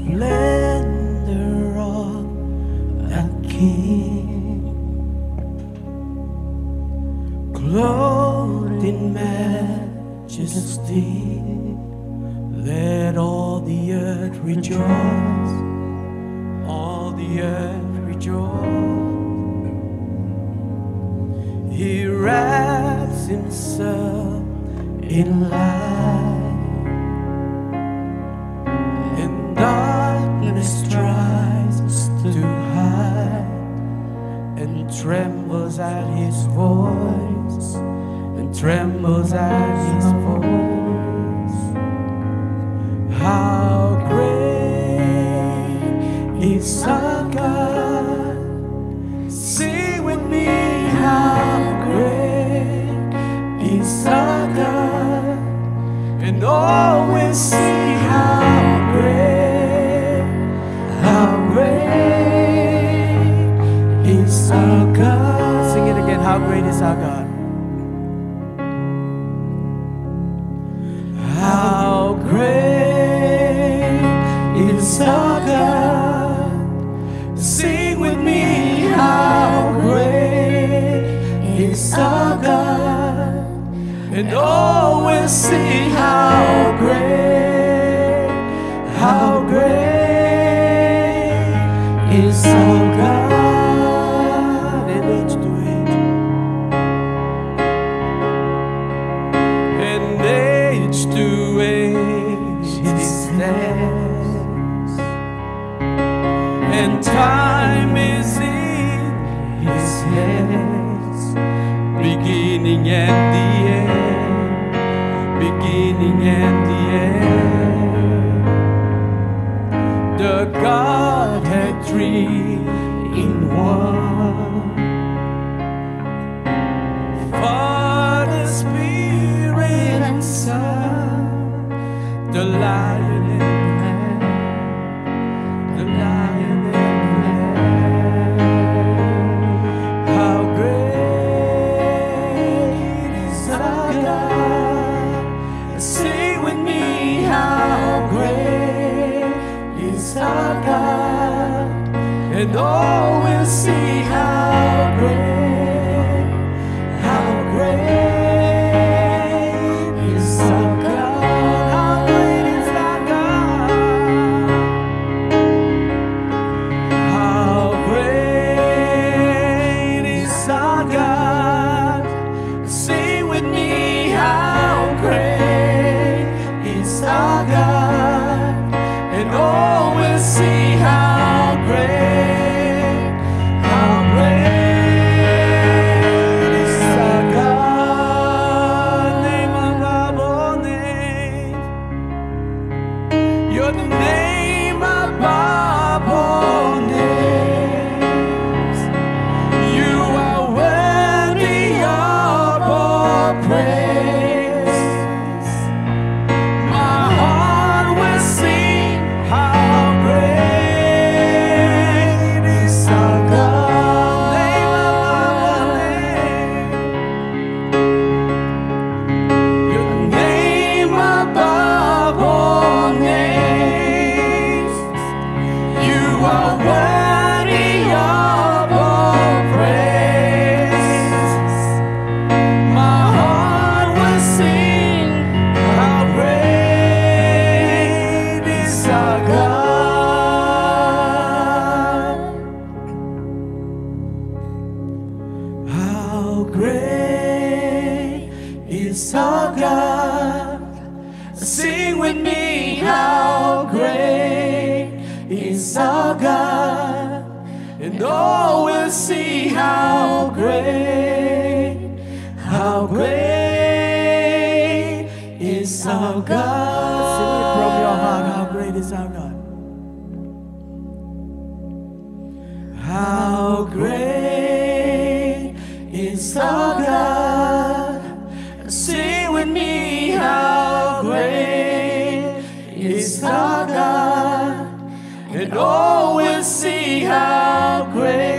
splendor of a king, clothed in majesty. Let all the earth rejoice, all the earth rejoice. He wraps himself in light, and darkness tries to hide, and trembles at his voice, and trembles at his voice. How great is our God? Sing with me, how great is our God, and all will see how great is our God. Sing it again, how great is our God? How great is our God? Sing with me, how great is our God, and all will see how great is our God. And age to age, and age to age he stands, and time is in his hands, beginning and the end, beginning and the end. The Godhead three in one, Father, Spirit, and Son, the Lion and Lamb, the Lion and Lamb. How great is our God? Sing with me, how great is our God, and all will see how great is our God. How great is our God? How great is our God? Sing with me, how great is our God, and all will see how great is our God. Name above all names, you're the name above all names. You are worthy of all praise. My heart will sing how great is our God. Name above all names, your name above all names. You are worthy of all praise. My heart will sing how great is our God. How great is our God? Sing with me, how great is our God, and all will see how great is our God. Sing it from your heart, how great is our God? How great is our God? Sing with me, how great is our God, and all will see how great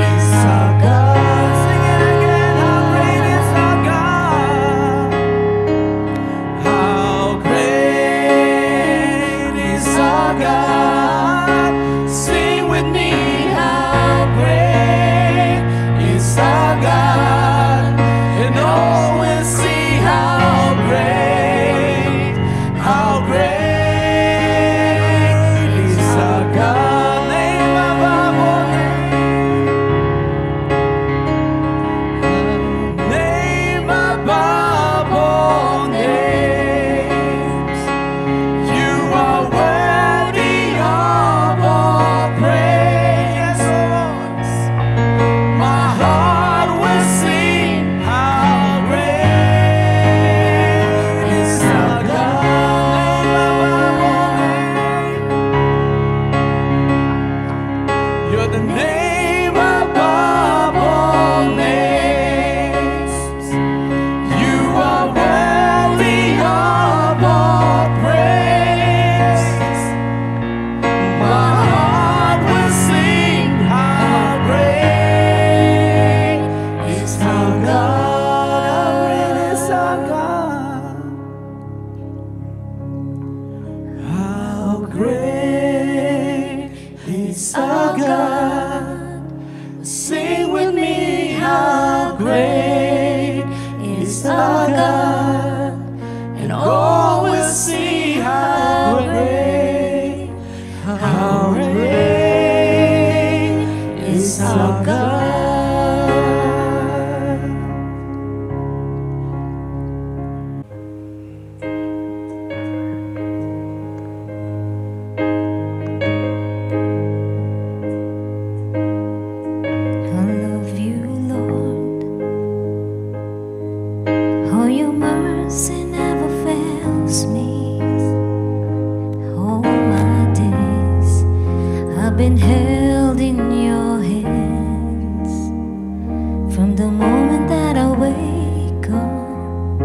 is our God. Sing it again, how great is our God? How mercy never fails me. All my days I've been held in your hands. From the moment that I wake up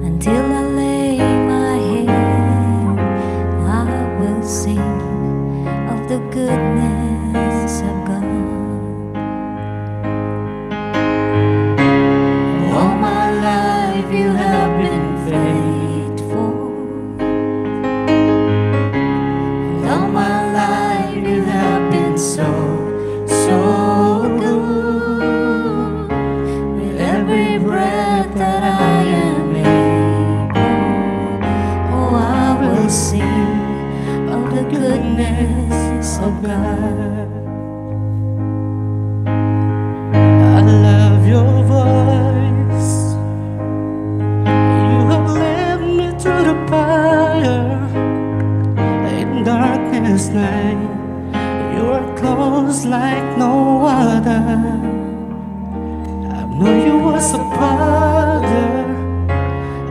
until I lay my head, I will sing of the goodness of God. All my life you have been faithful. And all my life you have been so, so good. With every breath that I am able, oh, I will sing of the goodness of God. I love your voice. You have led me through the fire in darkness night. You are close like no other. I know you as a father.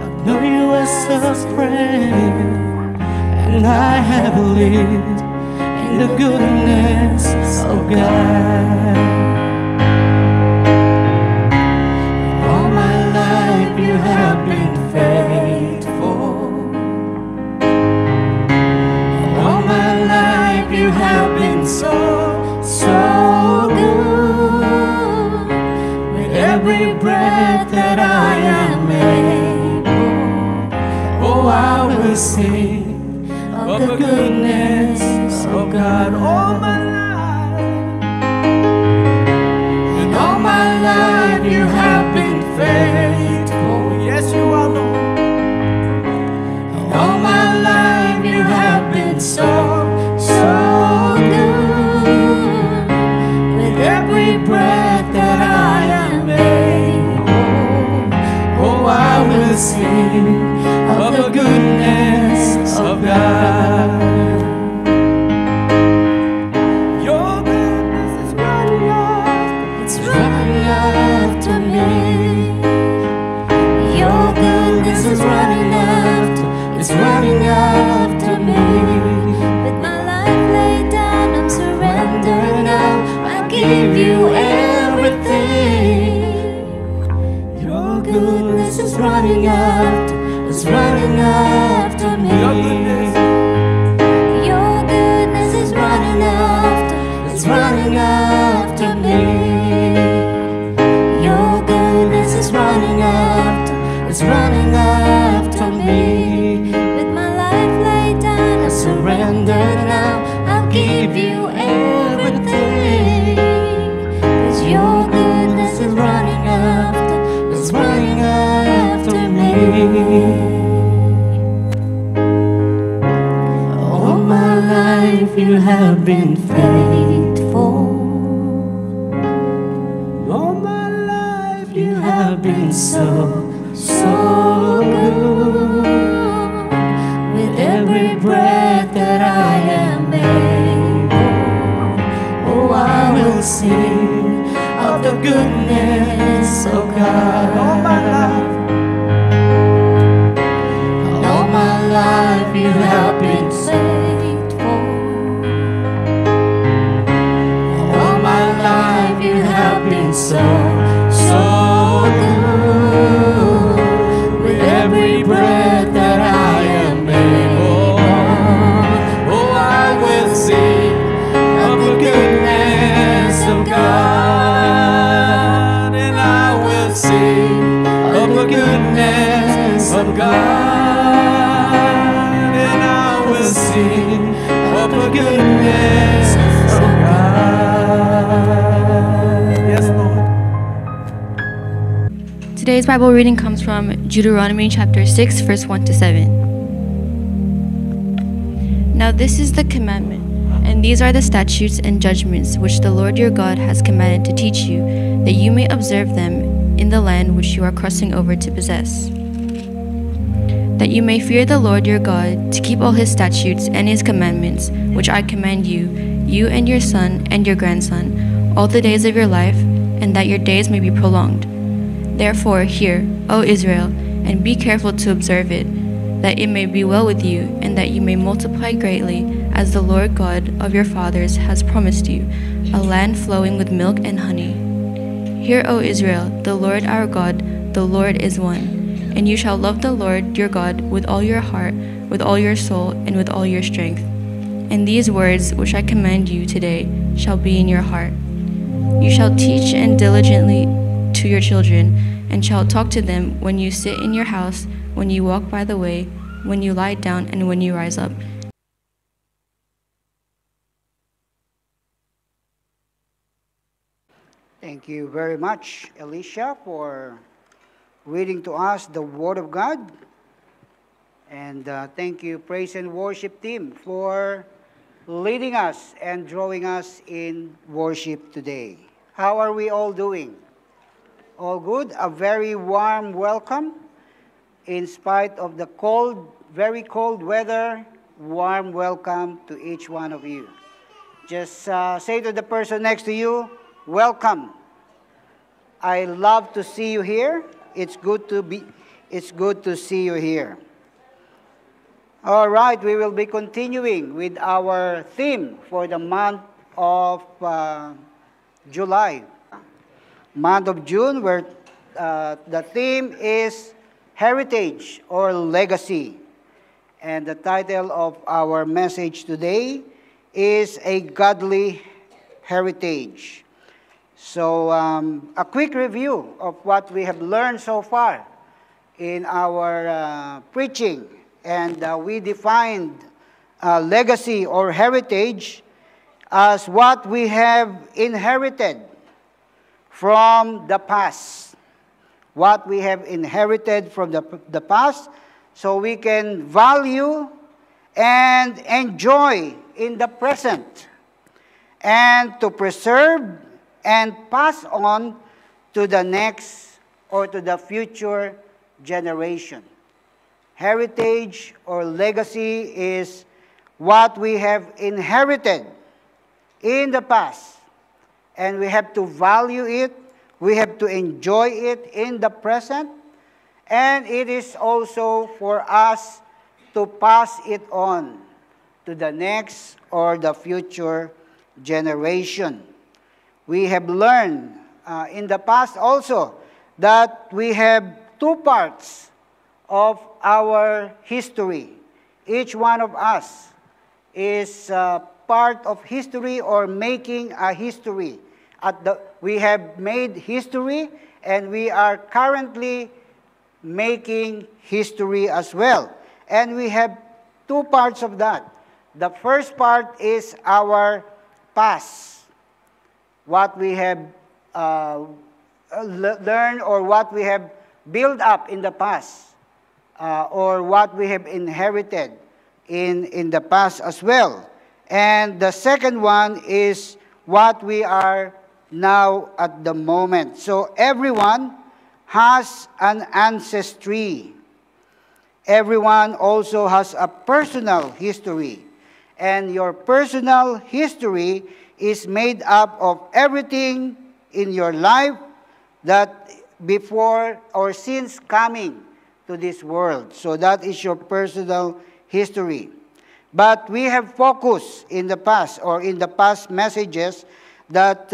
I know you as a friend. And I have lived in the goodness of God. All my life you have been faithful. All my life you have been so, so good. With every breath that I am able, oh, I will sing of the goodness of God. All my life, and all my life you have been faithful. Yes, you are, Lord. And all my life you have been so, so good. With every breath that I am able, oh, I will sing of the goodness of God. Your goodness is running after, It's running after me. Your goodness is running after, it's running after me. With my life laid down, I'm surrendered now. I give you everything. Your goodness is running after, it's running after me. your goodness. Your goodness is running after, it's running after me. Your goodness is running after, it's running after me. With my life laid down, I surrender now. I'll give you everything. 'Cause your goodness is running after, it's running after me. All my life you have been faithful. All my life You have been so, so good. With every breath that I am able, oh, I will sing of the goodness of God. all my life, All my life you have been faithful. All my life you have been so, so good. With every breath that I am able, oh, I will sing of the goodness of God, and I will sing of the goodness of God, and I will sing of the goodness of God. Yes, Lord. Today's Bible reading comes from Deuteronomy chapter 6, verse 1 to 7. Now this is the commandment, and these are the statutes and judgments which the Lord your God has commanded to teach you, that you may observe them in the land which you are crossing over to possess. That you may fear the Lord your God, to keep all his statutes and his commandments, which I command you, you and your son and your grandson, all the days of your life, and that your days may be prolonged. Therefore hear, O Israel, and be careful to observe it, that it may be well with you, and that you may multiply greatly, as the Lord God of your fathers has promised you, a land flowing with milk and honey. Hear, O Israel, the Lord our God, the Lord is one. And you shall love the Lord your God with all your heart, with all your soul, and with all your strength. And these words which I command you today shall be in your heart. You shall teach and diligently to your children, and shall talk to them when you sit in your house, when you walk by the way, when you lie down, and when you rise up. Thank you very much, Alicia, for reading to us the Word of God. And thank you, Praise and Worship team, for leading us and drawing us in worship today. How are we all doing? All good? A very warm welcome. In spite of the cold, very cold weather, warm welcome to each one of you. Just say to the person next to you, welcome. I love to see you here. It's good to see you here. All right, we will be continuing with our theme for the month of July. Month of June, where the theme is heritage or legacy. And the title of our message today is A Godly Heritage. So a quick review of what we have learned so far in our preaching. And we defined legacy or heritage as what we have inherited from the past. What we have inherited from the past, so we can value and enjoy in the present, and to preserve and pass on to the next or to the future generation. Heritage or legacy is what we have inherited in the past, and we have to value it, we have to enjoy it in the present, and it is also for us to pass it on to the next or the future generation. We have learned in the past also that we have two parts of our history. Each one of us is part of history or making a history. We have made history, and we are currently making history as well. And we have two parts of that. The first part is our past. What we have learned or what we have built up in the past, or what we have inherited in the past as well. And the second one is what we are now at the moment. So everyone has an ancestry. Everyone also has a personal history. And your personal history is made up of everything in your life that before or since coming to this world. So that is your personal history. But we have focused in the past or in the past messages that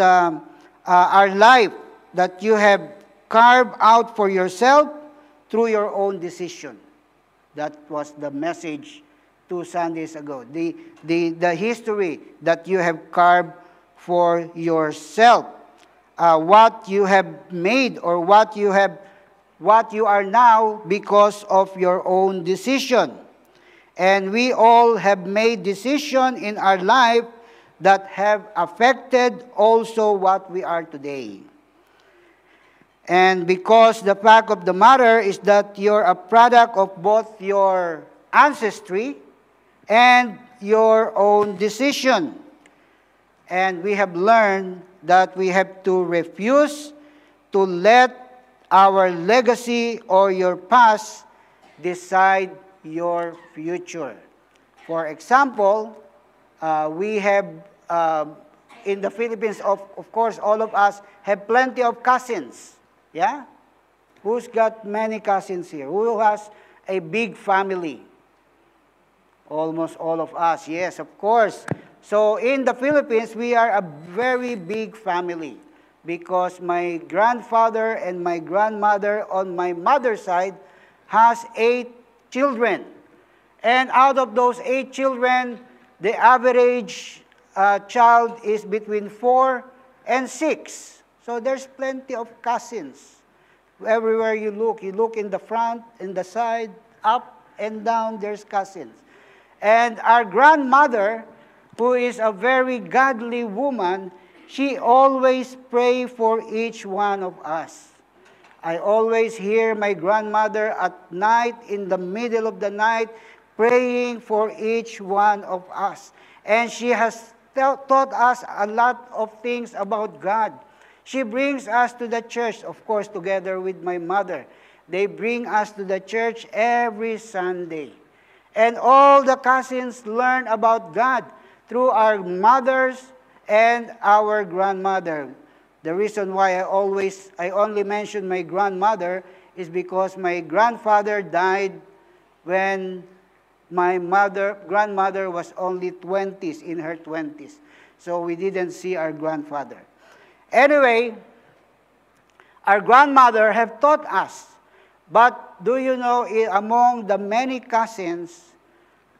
our life that you have carved out for yourself through your own decision. That was the message 2 Sundays ago. The history that you have carved for yourself. What you have made or what you are now because of your own decision. And we all have made decisions in our life that have affected also what we are today. And because the fact of the matter is that you're a product of both your ancestry and your own decision. And we have learned that we have to refuse to let our legacy or your past decide your future. For example, we have, in the Philippines, of course, all of us have plenty of cousins. Yeah? Who's got many cousins here? Who has a big family? Almost all of us, yes, of course. So in the Philippines, we are a very big family because my grandfather and my grandmother on my mother's side has 8 children. And out of those 8 children, the average child is between 4 and 6. So there's plenty of cousins. Everywhere you look in the front, in the side, up and down, there's cousins. And our grandmother, who is a very godly woman, she always prays for each one of us. I always hear my grandmother at night, in the middle of the night, praying for each one of us. And she has taught us a lot of things about God. She brings us to the church, of course, together with my mother. They bring us to the church every Sunday. And all the cousins learn about God through our mothers and our grandmother. The reason why I only mention my grandmother is because my grandfather died when my grandmother was only 20s, in her 20s. So we didn't see our grandfather. Anyway, our grandmother have taught us. But do you know, among the many cousins,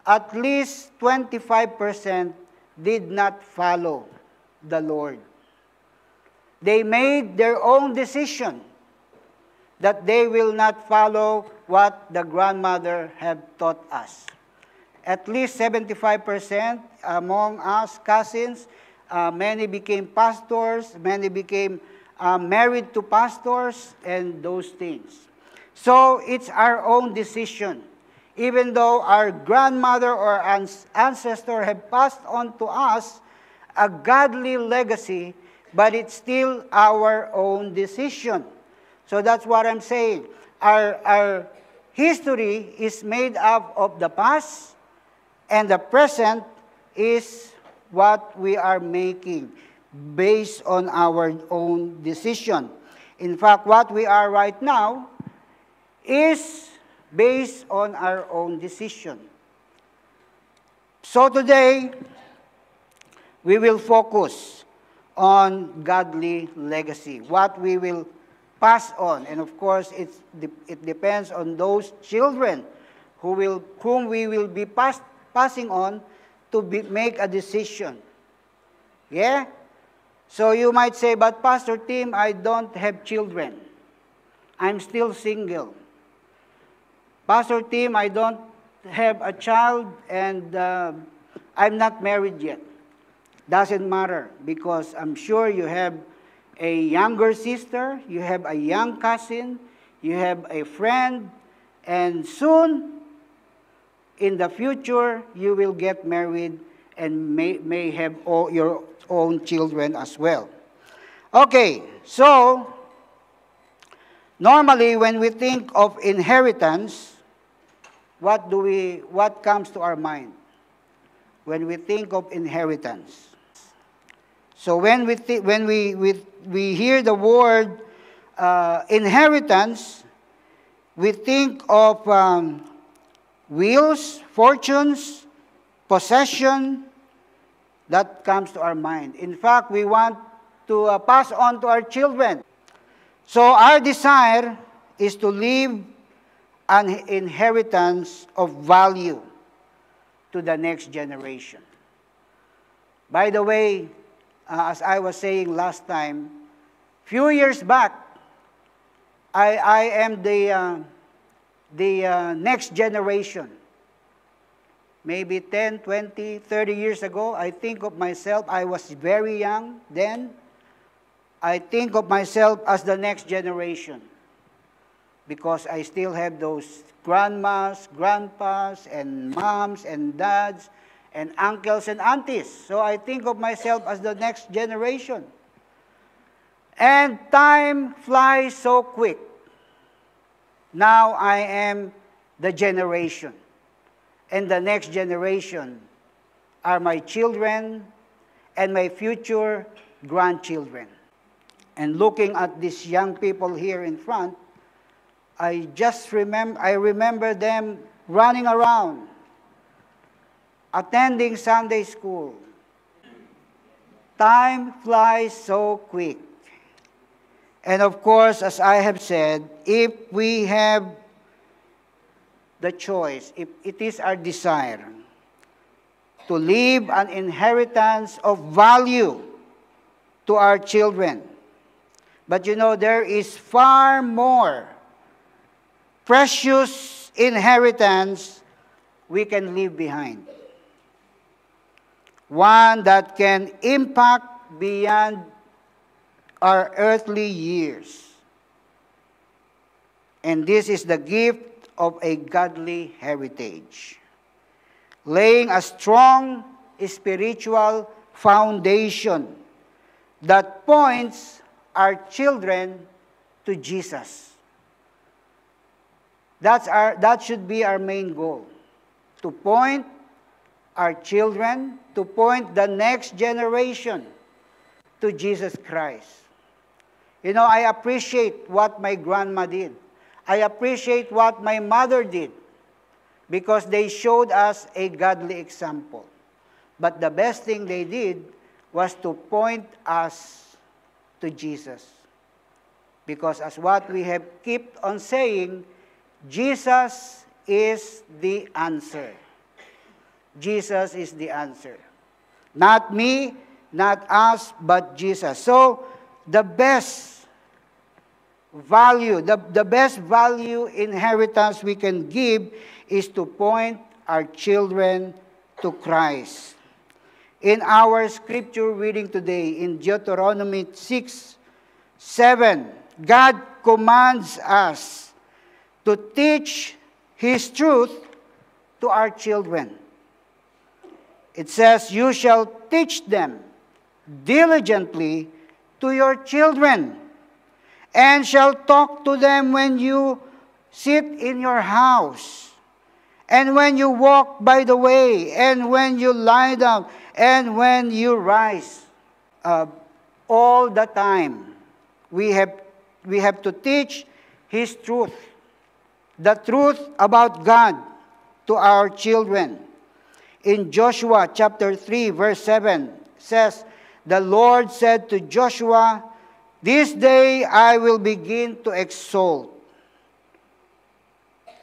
at least 25% did not follow the Lord. They made their own decision that they will not follow what the grandmother had taught us. At least 75% among us cousins, many became pastors, many became married to pastors, and those things. So it's our own decision. Even though our grandmother or ancestor have passed on to us a godly legacy, but it's still our own decision. So that's what I'm saying. Our history is made up of the past, and the present is what we are making based on our own decision. In fact, what we are right now is based on our own decision. So today, we will focus on godly legacy, what we will pass on. And of course, it depends on those children whom we will be passing on to make a decision. Yeah? So you might say, but Pastor Tim, I don't have children. I'm still single. Pastor Tim, I don't have a child and I'm not married yet. Doesn't matter, because I'm sure you have a younger sister, you have a young cousin, you have a friend, and soon, in the future, you will get married and may have your own children as well. Okay, so normally when we think of inheritance, what comes to our mind when we think of inheritance? So when we hear the word inheritance, we think of wills, fortunes, possession. That comes to our mind. In fact, we want to pass on to our children. So our desire is to leave an inheritance of value to the next generation. By the way, as I was saying last time, few years back, I am the next generation. Maybe 10, 20, 30 years ago, I think of myself, I was very young then. I think of myself as the next generation because I still have those grandmas, grandpas, and moms, and dads, and uncles and aunties. So I think of myself as the next generation. And time flies so quick. Now I am the generation. And the next generation are my children and my future grandchildren. And looking at these young people here in front, I remember them running around, attending Sunday school. Time flies so quick. And of course, as I have said, if we have the choice, if it is our desire to leave an inheritance of value to our children, but you know, there is far more precious inheritance we can leave behind. One that can impact beyond our earthly years. And this is the gift of a godly heritage, laying a strong spiritual foundation that points our children to Jesus. That should be our main goal, to point our children, to point the next generation to Jesus Christ. You know, I appreciate what my grandma did. I appreciate what my mother did because they showed us a godly example. But the best thing they did was to point us to Jesus. Because as what we have kept on saying, Jesus is the answer. Jesus is the answer. Not me, not us, but Jesus. So, the best value, the best value inheritance we can give is to point our children to Christ. In our scripture reading today, in Deuteronomy 6:7, God commands us to teach His truth to our children. It says, "You shall teach them diligently to your children, and shall talk to them when you sit in your house, and when you walk by the way, and when you lie down, and when you rise." All the time, we have to teach His truth, the truth about God, to our children. In Joshua chapter 3, verse 7, says, "The Lord said to Joshua, 'This day I will begin to exalt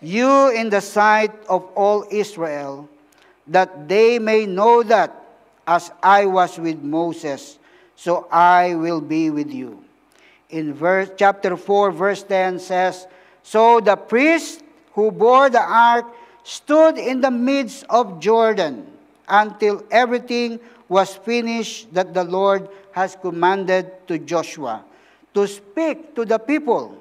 you in the sight of all Israel, that they may know that as I was with Moses, so I will be with you.'" In chapter 4, verse 10 says, "So the priest who bore the ark stood in the midst of Jordan until everything was finished that the Lord has commanded to Joshua, to speak to the people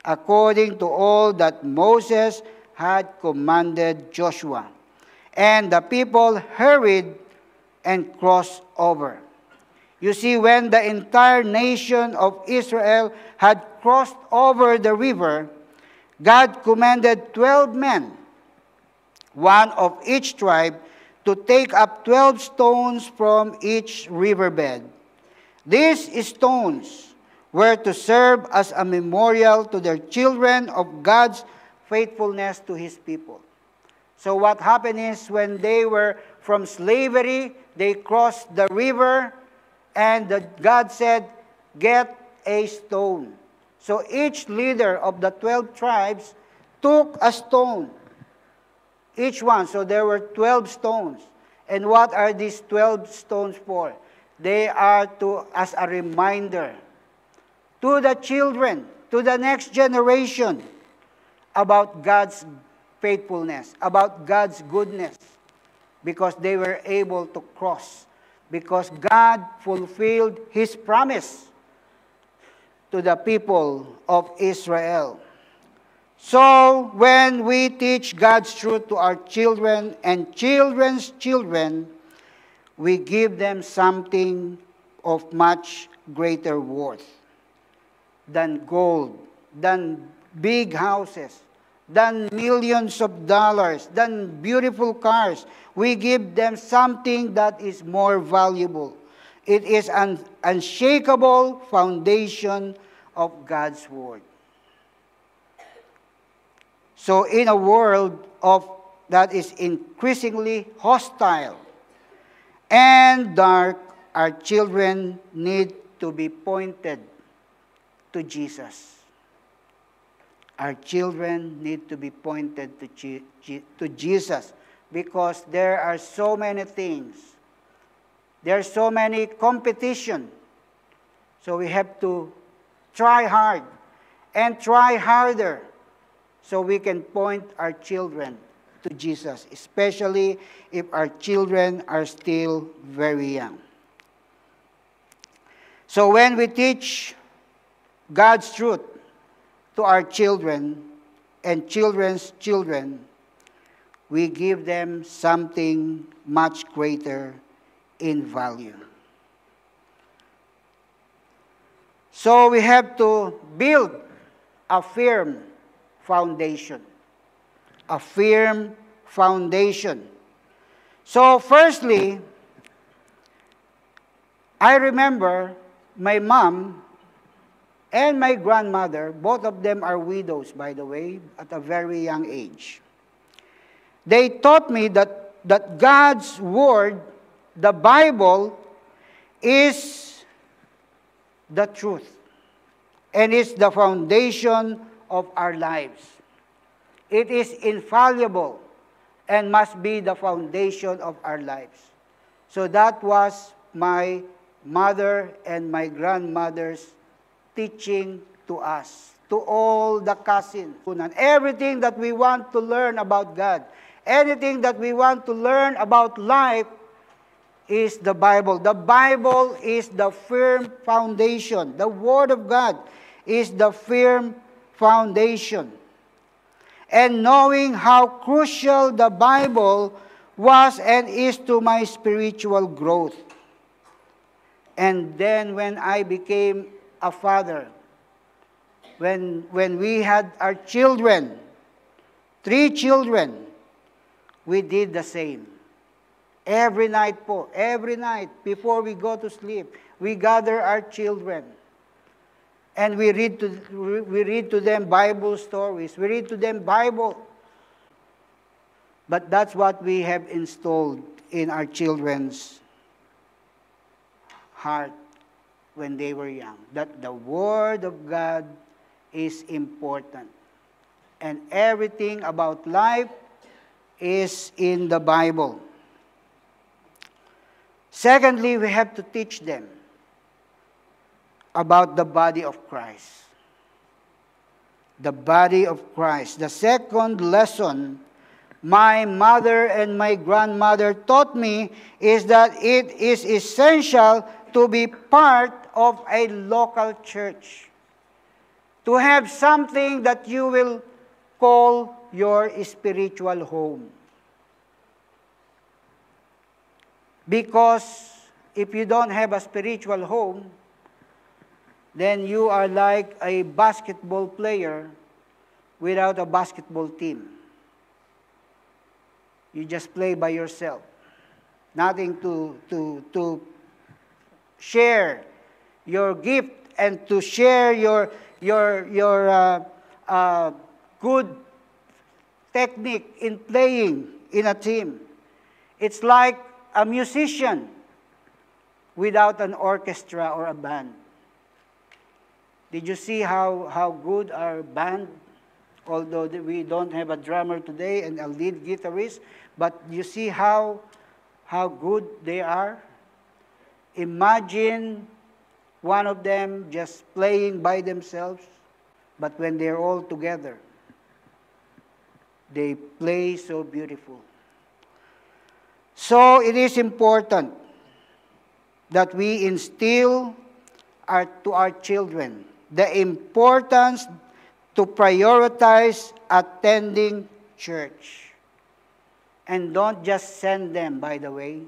according to all that Moses had commanded Joshua. And the people hurried and crossed over." You see, when the entire nation of Israel had crossed over the river, God commanded 12 men, one of each tribe, to take up 12 stones from each riverbed. These stones were to serve as a memorial to their children of God's faithfulness to His people. So what happened is, when they were from slavery, they crossed the river, and God said, "Get a stone." So each leader of the 12 tribes took a stone, each one. So there were 12 stones. And what are these 12 stones for? They are as a reminder to the children, to the next generation, about God's faithfulness, about God's goodness, because they were able to cross, because God fulfilled His promise to the people of Israel. So, when we teach God's truth to our children and children's children, we give them something of much greater worth than gold, than big houses, than millions of dollars, than beautiful cars. We give them something that is more valuable. It is an unshakable foundation of God's Word. So in a world that is increasingly hostile and dark, our children need to be pointed to Jesus. Our children need to be pointed to Jesus, because there are so many things. There are so many competition. So we have to try hard and try harder so we can point our children to Jesus, especially if our children are still very young. So when we teach God's truth to our children and children's children, we give them something much greater in value. So we have to build a firm foundation. A firm foundation. So firstly, I remember my mom and my grandmother, both of them are widows, by the way, at a very young age. They taught me that God's Word, the Bible, is the truth and is the foundation of our lives. It is infallible and must be the foundation of our lives. So that was my mother and my grandmother's teaching to us, to all the cousins. Everything that we want to learn about God, anything that we want to learn about life, is the Bible. The Bible is the firm foundation. The Word of God is the firm foundation. And knowing how crucial the Bible was and is to my spiritual growth. And then when I became a father, when we had our children, 3 children, we did the same. Every night, before we go to sleep, we gather our children. And we read to them Bible stories. We read to them Bible. But that's what we have installed in our children's heart when they were young. That the Word of God is important. And everything about life is in the Bible. Secondly, we have to teach them about the body of Christ. The body of Christ. The second lesson my mother and my grandmother taught me is that it is essential to be part of a local church. To have something that you will call your spiritual home. Because if you don't have a spiritual home, then you are like a basketball player without a basketball team. You just play by yourself. Nothing to share your gift and to share your good technique in playing in a team. It's like a musician without an orchestra or a band. Did you see how good our band, although we don't have a drummer today and a lead guitarist, but you see how good they are? Imagine one of them just playing by themselves, but when they're all together, they play so beautiful. So it is important that we instill to our children the importance to prioritize attending church. And don't just send them, by the way.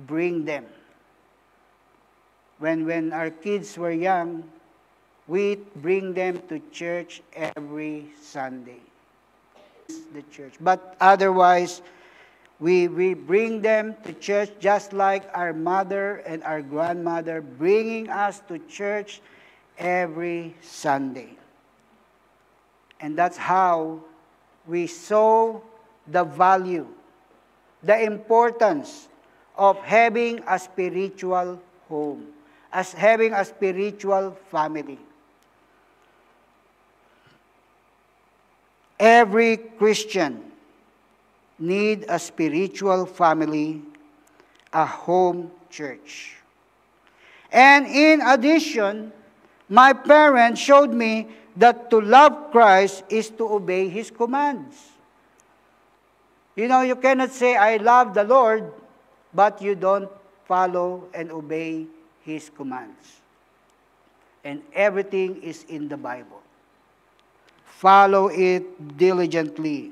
Bring them. When our kids were young, we bring them to church every Sunday. The church. But otherwise, we bring them to church just like our mother and our grandmother bringing us to church every Sunday. And that's how we saw the value, the importance of having a spiritual home, as having a spiritual family. Every Christian need a spiritual family, a home church. And in addition, my parents showed me that to love Christ is to obey His commands. You know, you cannot say, I love the Lord, but you don't follow and obey His commands. And everything is in the Bible. Follow it diligently,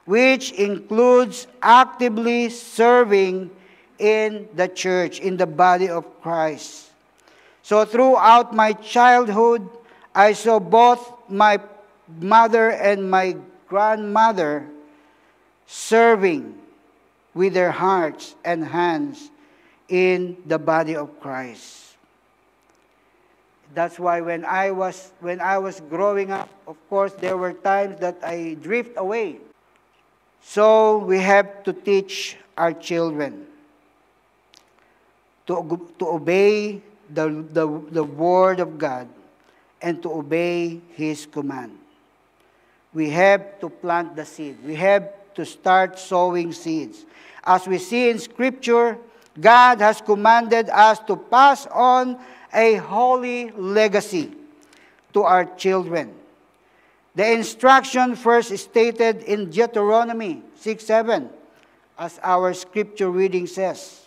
which includes actively serving in the church, in the body of Christ. So throughout my childhood, I saw both my mother and my grandmother serving with their hearts and hands in the body of Christ. That's why when I was growing up, of course, there were times that I drift away. So we have to teach our children to obey the Word of God and to obey His command. We have to plant the seed. We have to start sowing seeds. As we see in Scripture, God has commanded us to pass on a holy legacy to our children. The instruction first stated in Deuteronomy 6:7, as our scripture reading says,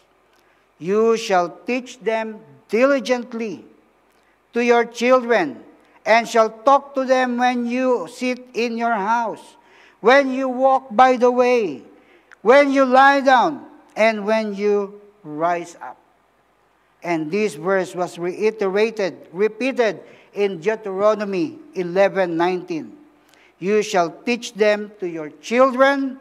"You shall teach them diligently to your children, and shall talk to them when you sit in your house, when you walk by the way, when you lie down, and when you rise up." And this verse was repeated in Deuteronomy 11:19. "You shall teach them to your children,"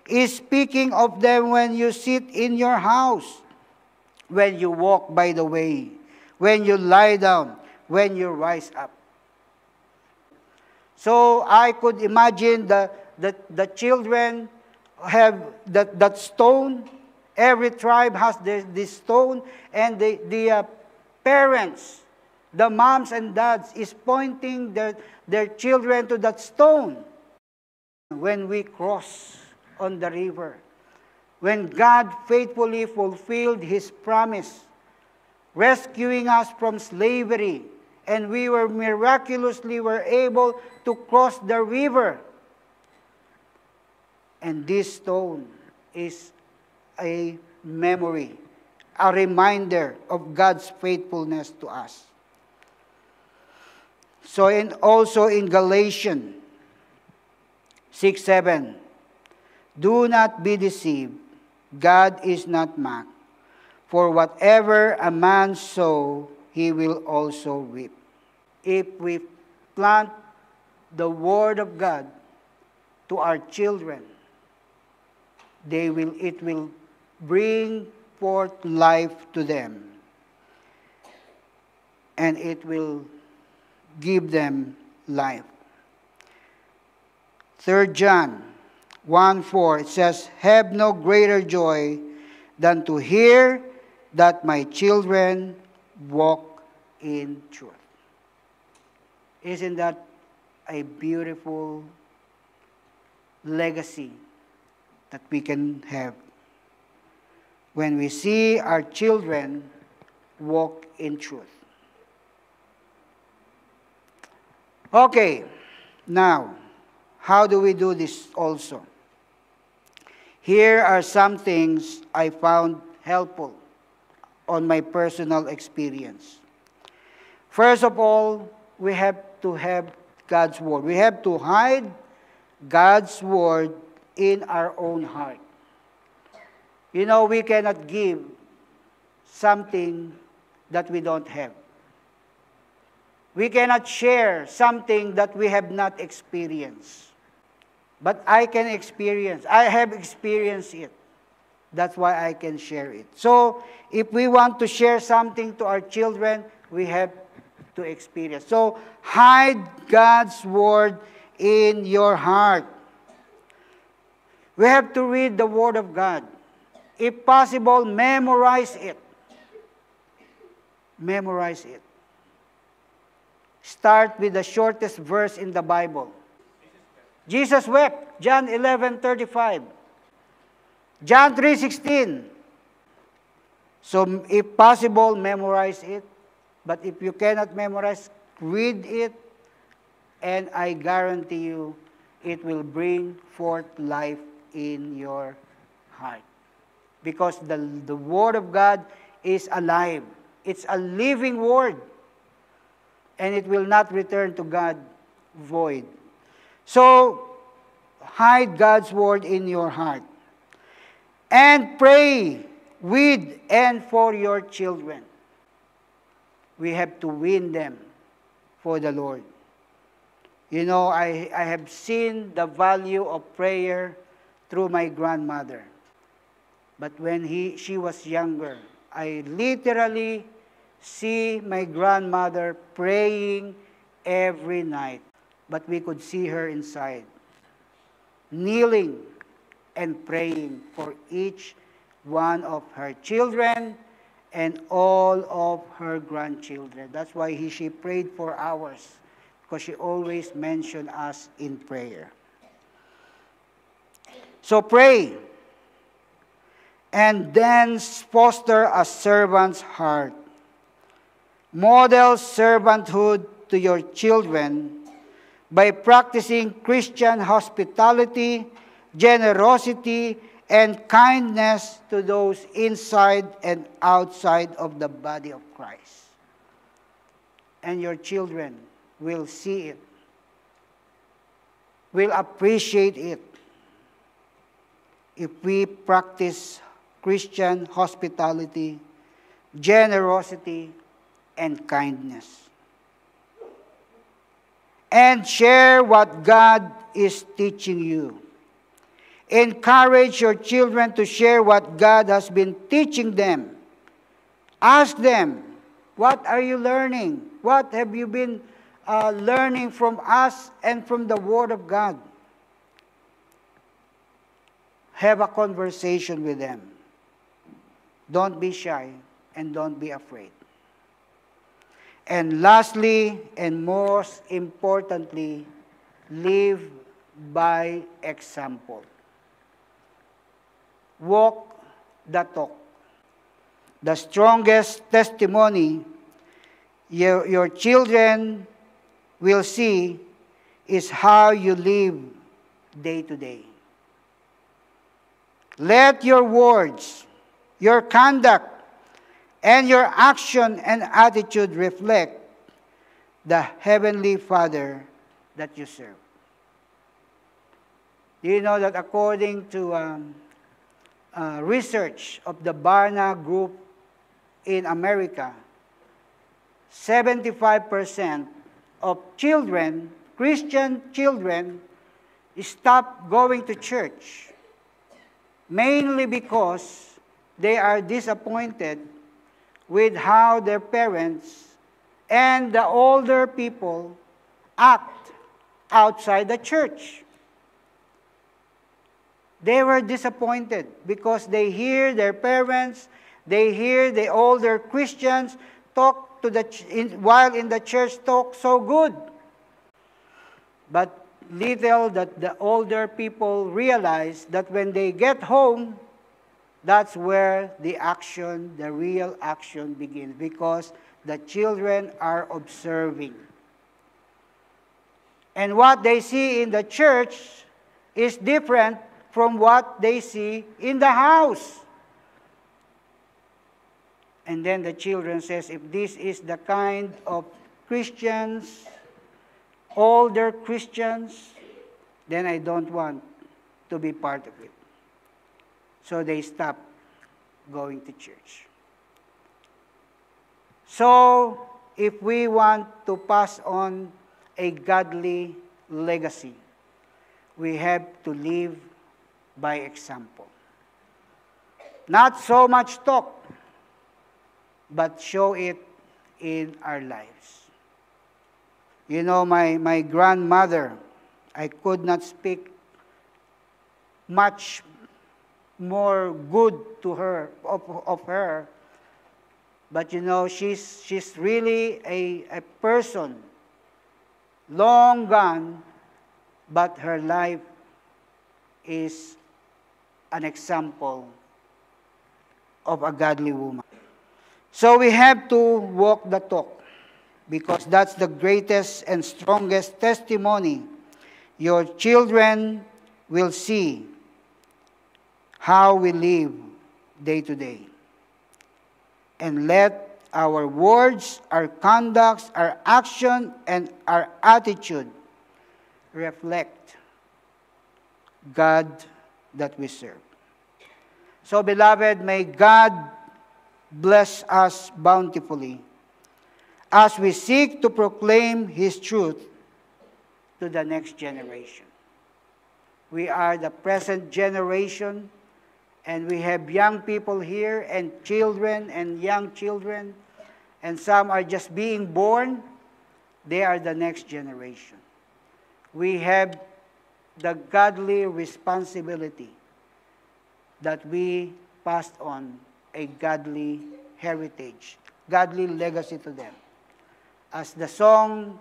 is speaking of them when you sit in your house, when you walk by the way, when you lie down, when you rise up. So I could imagine the children have that stone. Every tribe has this stone, and the parents, the moms and dads, is pointing their children to that stone. When we cross on the river, when God faithfully fulfilled His promise, rescuing us from slavery, and we were miraculously able to cross the river. And this stone is a memory, a reminder of God's faithfulness to us. So also in Galatians 6:7, "Do not be deceived, God is not mocked. For whatever a man sow, he will also reap." If we plant the Word of God to our children, it will bring forth life to them. And it will give them life. 3 John 1:4, it says, "Have no greater joy than to hear that my children walk in truth." Isn't that a beautiful legacy that we can have when we see our children walk in truth? Okay, now, how do we do this also? Here are some things I found helpful on my personal experience. First of all, we have to have God's Word. We have to hide God's Word in our own heart. You know, we cannot give something that we don't have. We cannot share something that we have not experienced. But I can experience. I have experienced it. That's why I can share it. So, if we want to share something to our children, we have to experience. So, hide God's Word in your heart. We have to read the Word of God. If possible, memorize it. Memorize it. Start with the shortest verse in the Bible. Jesus wept, John 11:35. John 3:16. So if possible, memorize it. But if you cannot memorize, read it, and I guarantee you, it will bring forth life in your heart. Because the Word of God is alive. It's a living Word. And it will not return to God void. So, hide God's Word in your heart. And pray with and for your children. We have to win them for the Lord. You know, I have seen the value of prayer through my grandmother. But when she was younger, I literally see my grandmother praying every night. But we could see her inside, kneeling and praying for each one of her children and all of her grandchildren. That's why she prayed for hours, because she always mentioned us in prayer. So pray, and then foster a servant's heart. Model servanthood to your children by practicing Christian hospitality, generosity, and kindness to those inside and outside of the body of Christ. And your children will see it, will appreciate it, if we practice Christian hospitality, generosity, and kindness. And share what God is teaching you. Encourage your children to share what God has been teaching them. Ask them, what are you learning? What have you been learning from us and from the Word of God? Have a conversation with them. Don't be shy and don't be afraid. And lastly, and most importantly, live by example. Walk the talk. The strongest testimony your children will see is how you live day to day. Let your words, your conduct, and your action and attitude reflect the Heavenly Father that you serve. Do you know that according to research of the Barna Group in America, 75% of children, Christian children, stop going to church, mainly because they are disappointed with how their parents and the older people act outside the church. They were disappointed because they hear their parents, they hear the older Christians talk to while in the church talk so good. But little that the older people realize that when they get home, that's where the action, the real action begins, because the children are observing. And what they see in the church is different from what they see in the house. And then the children says, if this is the kind of Christians, older Christians, then I don't want to be part of it. So they stop going to church. So, if we want to pass on a godly legacy, we have to live by example. Not so much talk, but show it in our lives. You know, my grandmother, I could not speak much more good to her, of her. But you know, she's really a person long gone, but her life is an example of a godly woman. So we have to walk the talk, because that's the greatest and strongest testimony. Your children will see how we live day to day. And let our words, our conducts, our action, and our attitude reflect God that we serve. So, beloved, may God bless us bountifully as we seek to proclaim His truth to the next generation. We are the present generation, and we have young people here, and children, and young children, and some are just being born. They are the next generation. We have the godly responsibility that we passed on a godly heritage, godly legacy to them. As the song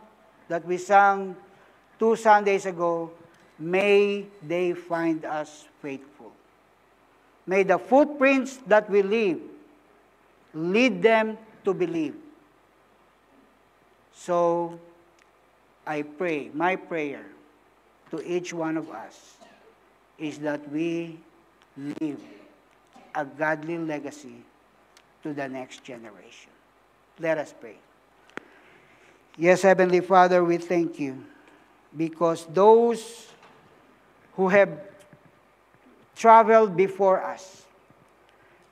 that we sang 2 Sundays ago, may they find us faithful. May the footprints that we leave lead them to believe. So, I pray, my prayer to each one of us is that we leave a godly legacy to the next generation. Let us pray. Yes, Heavenly Father, we thank you because those who have traveled before us,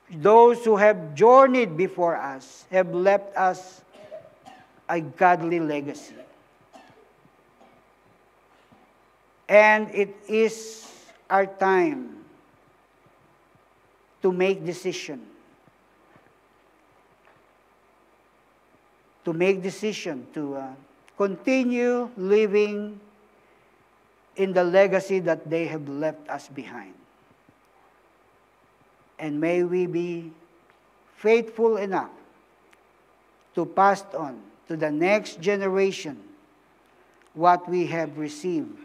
those who have journeyed before us, have left us a godly legacy. And it is our time to make decision. To make decision to continue living in the legacy that they have left us behind. And may we be faithful enough to pass on to the next generation what we have received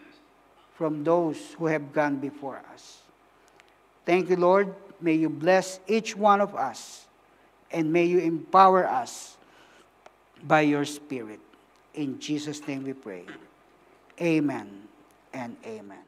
from those who have gone before us. Thank you, Lord. May you bless each one of us, and may you empower us by your Spirit. In Jesus' name we pray. Amen and amen.